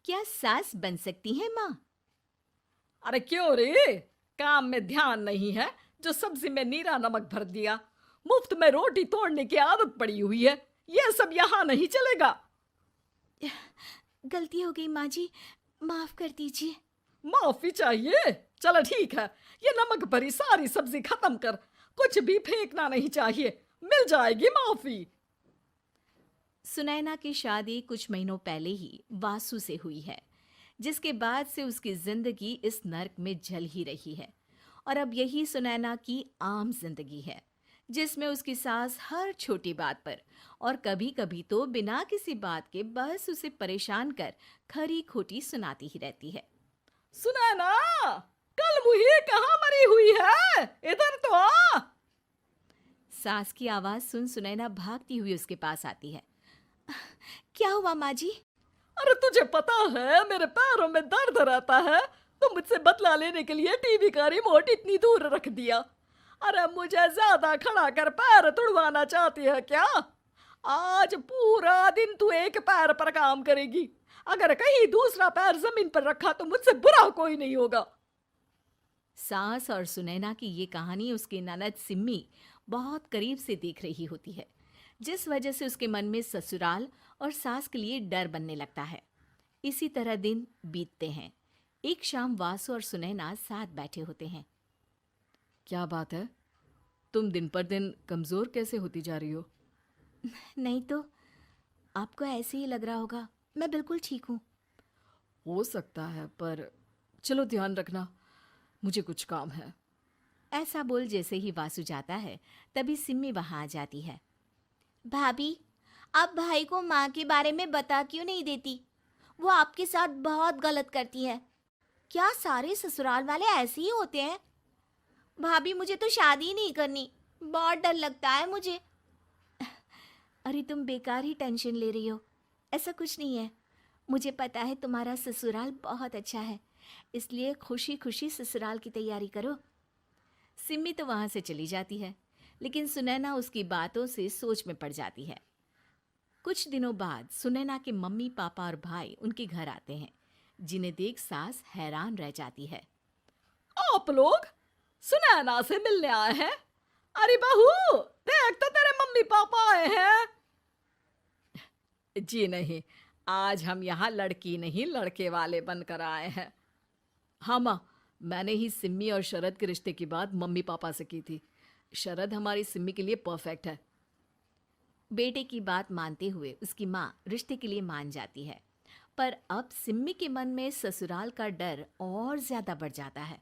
क्या सास बन सकती है माँ? अरे क्यों रे? काम में ध्यान नहीं है जो सब्जी में नीरा नमक भर दिया। मुफ्त में रोटी तोड़ने की आदत पड़ी हुई है। ये सब यहाँ नहीं चलेगा। गलती हो गई माँ जी, माफ कर दीजिए। माफी चाहिए? चलो ठीक है, ये नमक भरी सारी सब्जी खत्म कर। कुछ भी फेंकना नहीं चाहिए, मिल जाएगी माफी। सुनैना की शादी कुछ महीनों पहले ही वासु से हुई है, जिसके बाद से उसकी जिंदगी इस नर्क में जल ही रही है। और अब यही सुनैना की आम जिंदगी है, जिसमें उसकी सास हर छोटी बात पर और कभी कभी तो बिना किसी बात के बस उसे परेशान कर खरी खोटी सुनाती ही रहती है। सुना ना, कल मुही कहाँ मरी हुई है? इधर तो आ। सास की आवाज सुन सुनैना भागती हुई उसके पास आती है। क्या हुआ माँ जी? अरे तुझे पता है मेरे पैरों में दर्द रहता है, तो मुझसे बदला लेने के लिए टीवी का रिमोट इतनी दूर रख दिया। अरे मुझे ज्यादा खड़ा कर पैर तुड़वाना चाहती है क्या? आज पूरा दिन तू एक पैर पर काम करेगी। अगर कहीं दूसरा पैर जमीन पर रखा तो मुझसे बुरा कोई नहीं होगा। सास और सुनैना की ये कहानी उसकी ननद सिम्मी बहुत करीब से देख रही होती है, जिस वजह से उसके मन में ससुराल और सास के लिए डर बनने लगता है। इसी तरह दिन बीतते हैं। एक शाम वासु और सुनैना साथ बैठे होते हैं। क्या बात है? तुम दिन पर दिन कमजोर कैसे होती जा रही हो? नहीं तो, आपको ऐसे ही लग रहा होगा, मैं बिल्कुल ठीक हूँ। हो सकता है, पर चलो ध्यान रखना, मुझे कुछ काम है। ऐसा बोल जैसे ही वासु जाता है, तभी सिम्मी वहां आ जाती है। भाभी, आप भाई को माँ के बारे में बता क्यों नहीं देती? वो आपके साथ बहुत गलत करती है। क्या सारे ससुराल वाले ऐसे ही होते हैं? भाभी, मुझे तो शादी नहीं करनी, बहुत डर लगता है मुझे। अरे तुम बेकार ही टेंशन ले रही हो, ऐसा कुछ नहीं है। मुझे पता है तुम्हारा ससुराल बहुत अच्छा है, इसलिए खुशी खुशी ससुराल की तैयारी करो। सिम्मी तो वहां से चली जाती है, लेकिन सुनैना उसकी बातों से सोच में पड़ जाती है। कुछ दिनों बाद सुनैना के मम्मी पापा और भाई उनके घर आते हैं, जिन्हें देख सास हैरान रह जाती है। आप लोग सुनैना से मिलने आए हैं? अरे बहू, देख तो तेरे मम्मी पापा आए हैं। जी नहीं, आज हम यहाँ लड़की नहीं लड़के वाले बनकर आए हैं। हाँ माँ, मैंने ही सिम्मी और शरद के रिश्ते की बात मम्मी पापा से की थी। शरद हमारी सिम्मी के लिए परफेक्ट है। बेटे की बात मानते हुए उसकी माँ रिश्ते के लिए मान जाती है, पर अब सिम्मी के मन में ससुराल का डर और ज्यादा बढ़ जाता है।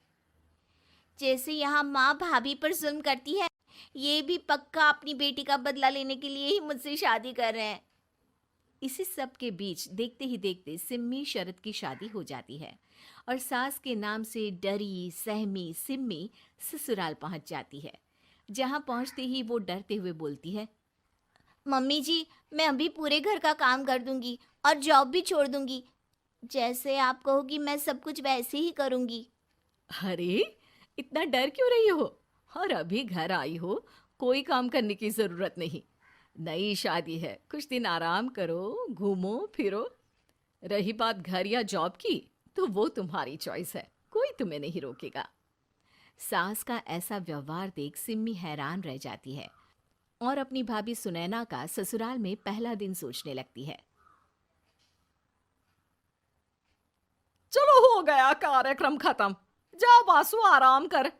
जैसे यहाँ माँ भाभी पर जुल्म करती है, ये भी पक्का अपनी बेटी का बदला लेने के लिए ही मुझसे शादी कर रहे हैं। इसी सब के बीच देखते ही देखते सिम्मी शरद की शादी हो जाती है और सास के नाम से डरी सहमी सिम्मी ससुराल पहुंच जाती है। जहां पहुंचते ही वो डरते हुए बोलती है, मम्मी जी, मैं अभी पूरे घर का काम कर दूंगी और जॉब भी छोड़ दूंगी। जैसे आप कहोगी मैं सब कुछ वैसे ही करूंगी। अरे, इतना डर क्यों रही हो? और अभी घर आई हो, कोई काम करने की जरूरत नहीं। नई शादी है, कुछ दिन आराम करो, घूमो फिरो। रही बात घर या जॉब की, तो वो तुम्हारी चॉइस है, कोई तुम्हें नहीं रोकेगा। सास का ऐसा व्यवहार देख सिम्मी हैरान रह जाती है और अपनी भाभी सुनैना का ससुराल में पहला दिन सोचने लगती है। चलो हो गया कार्यक्रम खत्म। जा वासु, आराम कर।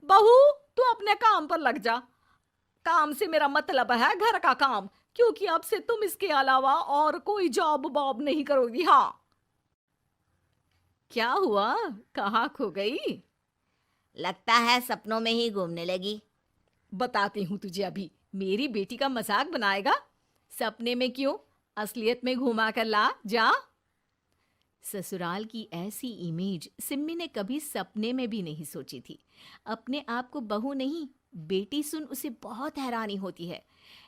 बहू, तू अपने काम पर लग जा। काम से मेरा मतलब है घर का काम, क्योंकि अब से तुम इसके अलावा और कोई जॉब बॉब नहीं करोगी। हाँ। क्या हुआ? कहाँ खो गई? लगता है सपनों में ही घूमने लगी। बताती हूँ तुझे अभी। मेरी बेटी का मजाक बनाएगा? सपने में क्यों, असलियत में घुमा कर ला जा। ससुराल की ऐसी इमेज सिम्मी ने कभी सपने में भी नहीं सोची थी। अपने आप को बहू नहीं, बेटी सुन उसे बहुत हैरानी होती है।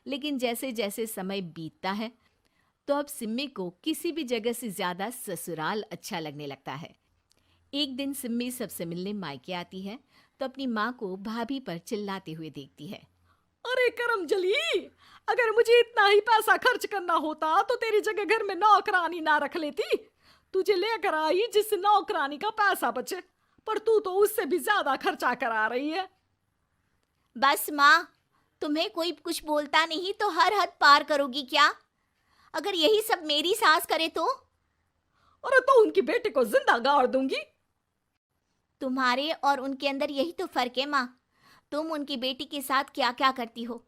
लेकिन जैसे जैसे समय बीतता है, तो अब सिम्मी को किसी भी जगह से ज्यादा ससुराल अच्छा लगने लगता है। एक दिन सिम्मी सबसे मिलने मायके आती है, तो अपनी माँ को भाभी पर चिल्लाते हुए देखती है। अरे करम जली, अगर मुझे इतना ही पैसा खर्च करना होता तो तेरी जगह घर में नौकरानी ना रख लेती। तुझे लेकर आई जिस नौकरानी का पैसा बचे, पर तू तो उससे भी ज्यादा खर्चा करा रही है। बस माँ, तुम्हें कोई कुछ बोलता नहीं तो हर हद पार करोगी क्या? अगर यही सब मेरी सास करे तो? अरे तो उनकी बेटी को जिंदा गाड़ दूंगी। तुम्हारे और उनके अंदर यही तो फर्क है माँ। तुम उनकी बेटी के साथ क्या क्या करती हो,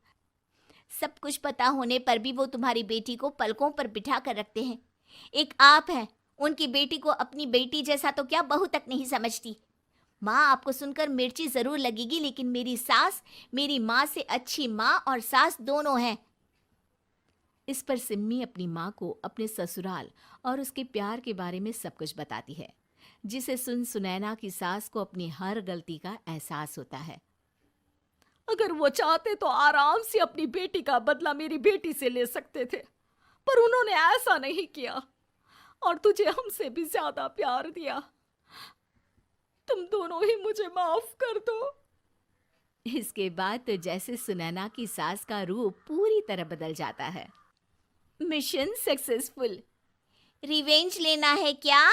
सब कुछ पता होने पर भी वो तुम्हारी बेटी को पलकों पर बिठा कर रखते हैं। एक आप हैं, उनकी बेटी को अपनी बेटी जैसा तो क्या बहू तक नहीं समझती। माँ, आपको सुनकर मिर्ची जरूर लगेगी, लेकिन मेरी सास मेरी माँ से अच्छी माँ और सास दोनों हैं। इस पर सिम्मी अपनी माँ को अपने ससुराल और उसके प्यार के बारे में सब कुछ बताती है, जिसे सुन सुनैना की सास को अपनी हर गलती का एहसास होता है। अगर वो चाहते तो आराम से अपनी बेटी का बदला मेरी बेटी से ले सकते थे, पर उन्होंने ऐसा नहीं किया और तुझे हमसे भी ज्यादा प्यार दिया। तुम दोनों ही मुझे माफ कर दो। इसके बाद तो जैसे सुनैना की सास का रूप पूरी तरह बदल जाता है। Mission successful. रिवेंज लेना है क्या?